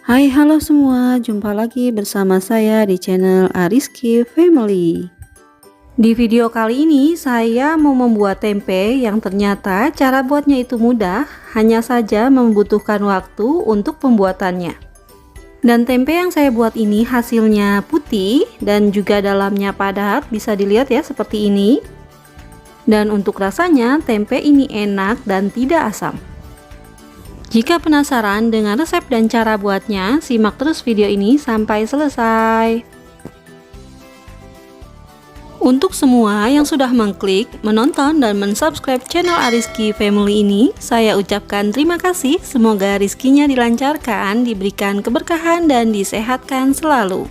Hai, halo semua, jumpa lagi bersama saya di channel Ariski Family. Di video kali ini saya mau membuat tempe yang ternyata cara buatnya itu mudah, hanya saja membutuhkan waktu untuk pembuatannya. Dan tempe yang saya buat ini hasilnya putih dan juga dalamnya padat, bisa dilihat ya seperti ini. Dan untuk rasanya tempe ini enak dan tidak asam. Jika penasaran dengan resep dan cara buatnya, simak terus video ini sampai selesai. Untuk semua yang sudah mengklik, menonton, dan mensubscribe channel Ariski Family ini, saya ucapkan terima kasih. Semoga rizkinya dilancarkan, diberikan keberkahan, dan disehatkan selalu.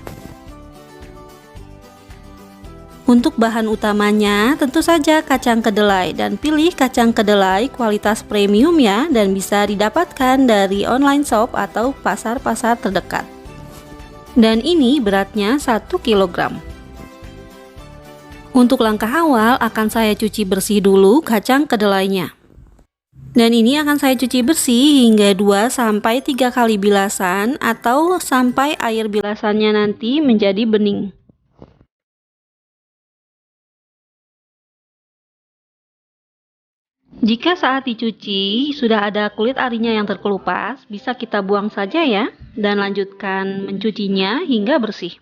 Untuk bahan utamanya tentu saja kacang kedelai, dan pilih kacang kedelai kualitas premium ya, dan bisa didapatkan dari online shop atau pasar-pasar terdekat. Dan ini beratnya 1 kg. Untuk langkah awal akan saya cuci bersih dulu kacang kedelainya. Dan ini akan saya cuci bersih hingga 2-3 kali bilasan atau sampai air bilasannya nanti menjadi bening. Jika saat dicuci sudah ada kulit arinya yang terkelupas, bisa kita buang saja ya, dan lanjutkan mencucinya hingga bersih.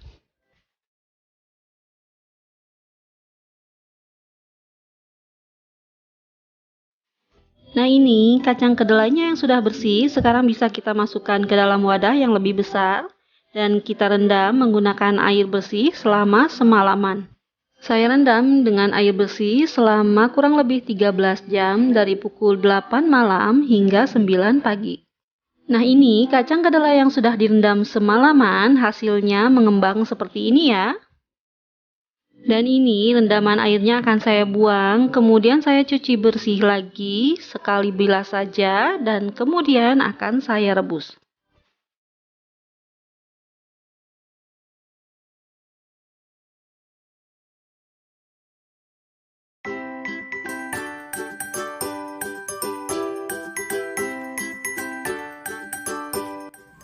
Nah ini kacang kedelainya yang sudah bersih, sekarang bisa kita masukkan ke dalam wadah yang lebih besar, dan kita rendam menggunakan air bersih selama semalaman. Saya rendam dengan air bersih selama kurang lebih 13 jam dari pukul 8 malam hingga 9 pagi. Nah ini kacang kedelai yang sudah direndam semalaman hasilnya mengembang seperti ini ya. Dan ini rendaman airnya akan saya buang, kemudian saya cuci bersih lagi sekali bilas saja dan kemudian akan saya rebus.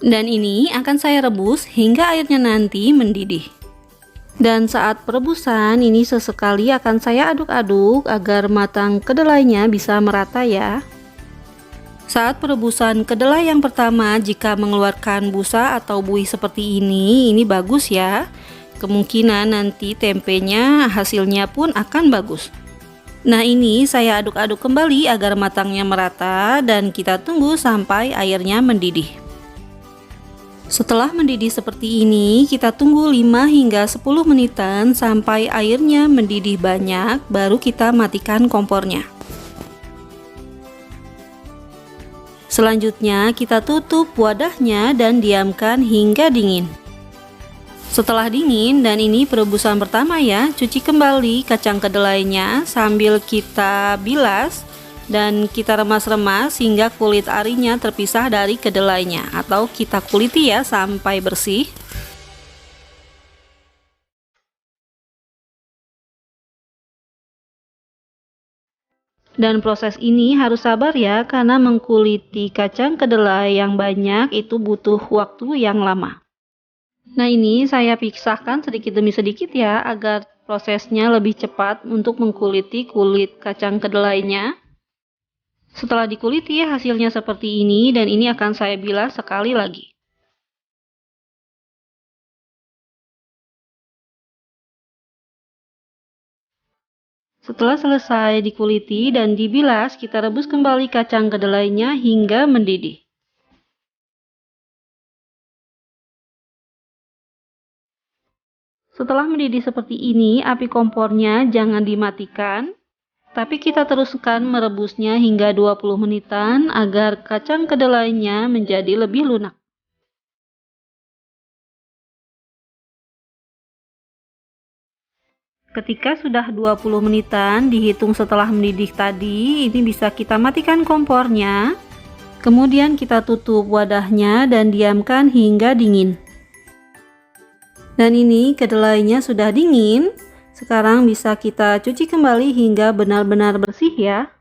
Dan ini akan saya rebus hingga airnya nanti mendidih. Dan saat perebusan ini sesekali akan saya aduk-aduk agar matang kedelainya bisa merata ya. Saat perebusan kedelai yang pertama jika mengeluarkan busa atau buih seperti ini bagus ya. Kemungkinan nanti tempenya hasilnya pun akan bagus. Nah ini saya aduk-aduk kembali agar matangnya merata dan kita tunggu sampai airnya mendidih. Setelah mendidih seperti ini, kita tunggu 5 hingga 10 menitan sampai airnya mendidih banyak, baru kita matikan kompornya. Selanjutnya, kita tutup wadahnya dan diamkan hingga dingin. Setelah dingin, dan ini perebusan pertama ya, cuci kembali kacang kedelainya sambil kita bilas dan kita remas-remas hingga kulit arinya terpisah dari kedelainya, atau kita kuliti ya sampai bersih. Dan proses ini harus sabar ya, karena mengkuliti kacang kedelai yang banyak itu butuh waktu yang lama. Nah ini saya pisahkan sedikit demi sedikit ya, agar prosesnya lebih cepat untuk mengkuliti kulit kacang kedelainya. Setelah dikuliti hasilnya seperti ini, dan ini akan saya bilas sekali lagi. Setelah selesai dikuliti dan dibilas, kita rebus kembali kacang kedelainya hingga mendidih. Setelah mendidih seperti ini, api kompornya jangan dimatikan, tapi kita teruskan merebusnya hingga 20 menitan agar kacang kedelainya menjadi lebih lunak. Ketika sudah 20 menitan, dihitung setelah mendidih tadi, ini bisa kita matikan kompornya. Kemudian kita tutup wadahnya dan diamkan hingga dingin. Dan ini kedelainya sudah dingin. Sekarang bisa kita cuci kembali hingga benar-benar bersih ya.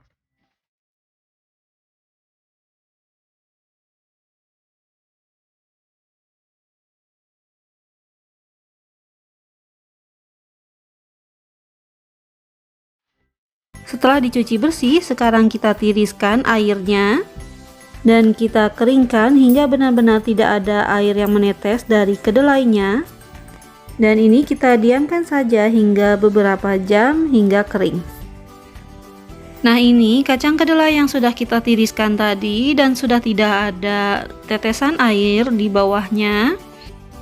Setelah dicuci bersih, sekarang kita tiriskan airnya dan kita keringkan hingga benar-benar tidak ada air yang menetes dari kedelainya. Dan ini kita diamkan saja hingga beberapa jam hingga kering. Nah, ini kacang kedelai yang sudah kita tiriskan tadi dan sudah tidak ada tetesan air di bawahnya.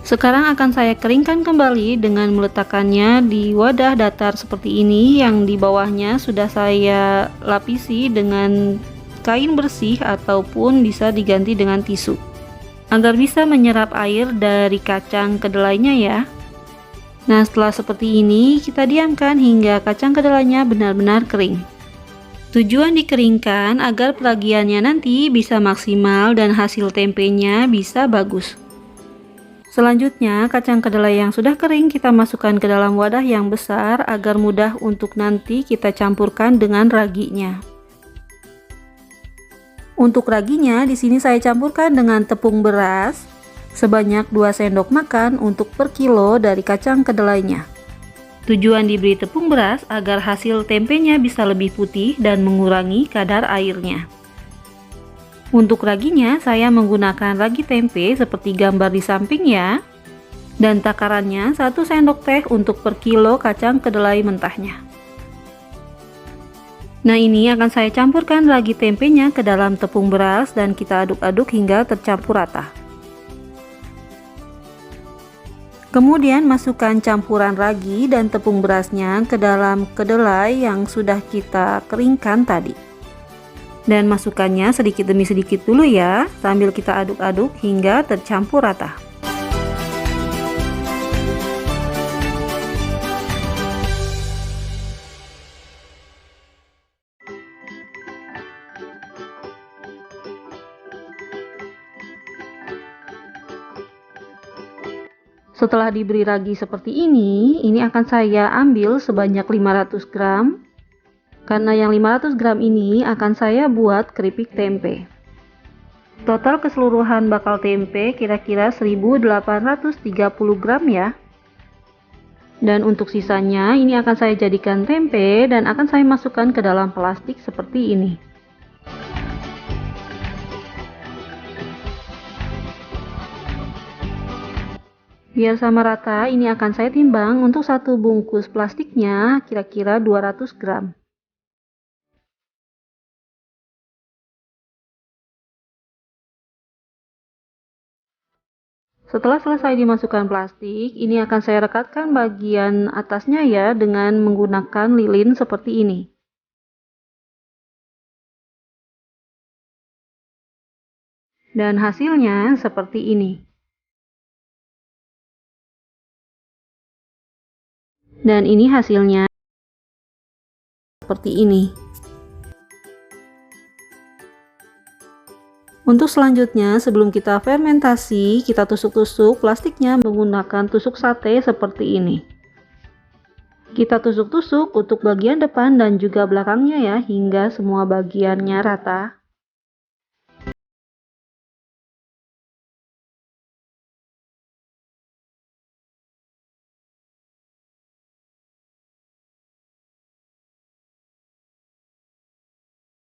Sekarang akan saya keringkan kembali dengan meletakkannya di wadah datar seperti ini yang di bawahnya sudah saya lapisi dengan kain bersih ataupun bisa diganti dengan tisu agar bisa menyerap air dari kacang kedelainya ya. Nah, setelah seperti ini kita diamkan hingga kacang kedelainya benar-benar kering. Tujuan dikeringkan agar peragiannya nanti bisa maksimal dan hasil tempenya bisa bagus. Selanjutnya, kacang kedelai yang sudah kering kita masukkan ke dalam wadah yang besar agar mudah untuk nanti kita campurkan dengan raginya. Untuk raginya, di sini saya campurkan dengan tepung beras sebanyak 2 sendok makan untuk per kilo dari kacang kedelainya. Tujuan diberi tepung beras agar hasil tempenya bisa lebih putih dan mengurangi kadar airnya. Untuk raginya, saya menggunakan ragi tempe seperti gambar di samping ya. Dan takarannya 1 sendok teh untuk per kilo kacang kedelai mentahnya. Nah, ini akan saya campurkan ragi tempenya ke dalam tepung beras dan kita aduk-aduk hingga tercampur rata. Kemudian masukkan campuran ragi dan tepung berasnya ke dalam kedelai yang sudah kita keringkan tadi. Dan masukkannya sedikit demi sedikit dulu ya, sambil kita aduk-aduk hingga tercampur rata. Setelah diberi ragi seperti ini akan saya ambil sebanyak 500 gram. Karena yang 500 gram ini akan saya buat keripik tempe. Total keseluruhan bakal tempe kira-kira 1830 gram ya. Dan untuk sisanya ini akan saya jadikan tempe dan akan saya masukkan ke dalam plastik seperti ini. Biar sama rata, ini akan saya timbang untuk satu bungkus plastiknya kira-kira 200 gram. Setelah selesai dimasukkan plastik, ini akan saya rekatkan bagian atasnya ya dengan menggunakan lilin seperti ini. Dan hasilnya seperti ini. Dan ini hasilnya seperti ini. Untuk selanjutnya, sebelum kita fermentasi, kita tusuk-tusuk plastiknya menggunakan tusuk sate seperti ini. Kita tusuk-tusuk untuk bagian depan dan juga belakangnya ya, hingga semua bagiannya rata.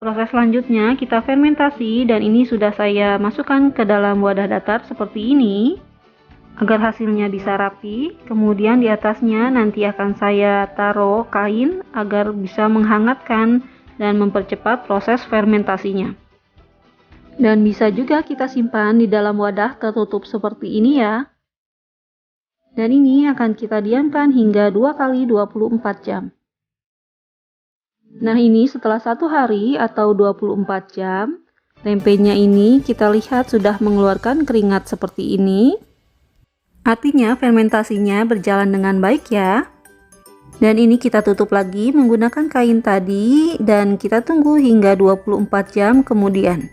Proses selanjutnya kita fermentasi dan ini sudah saya masukkan ke dalam wadah datar seperti ini agar hasilnya bisa rapi. Kemudian di atasnya nanti akan saya taruh kain agar bisa menghangatkan dan mempercepat proses fermentasinya. Dan bisa juga kita simpan di dalam wadah tertutup seperti ini ya. Dan ini akan kita diamkan hingga 2 kali 24 jam. Nah, ini setelah 1 hari atau 24 jam, tempenya ini kita lihat sudah mengeluarkan keringat seperti ini. Artinya fermentasinya berjalan dengan baik ya. Dan ini kita tutup lagi menggunakan kain tadi dan kita tunggu hingga 24 jam kemudian.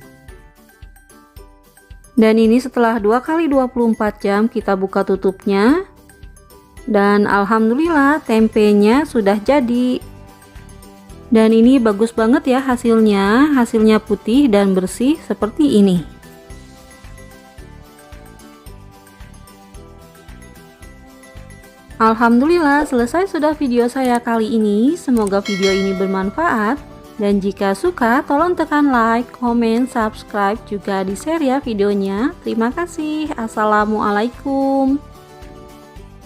Dan ini setelah 2 kali 24 jam kita buka tutupnya. Dan alhamdulillah tempenya sudah jadi. Dan ini bagus banget ya hasilnya putih dan bersih seperti ini. Alhamdulillah, selesai sudah video saya kali ini. Semoga video ini bermanfaat. Dan jika suka, tolong tekan like, komen, subscribe, juga di share ya videonya. Terima kasih. Assalamualaikum.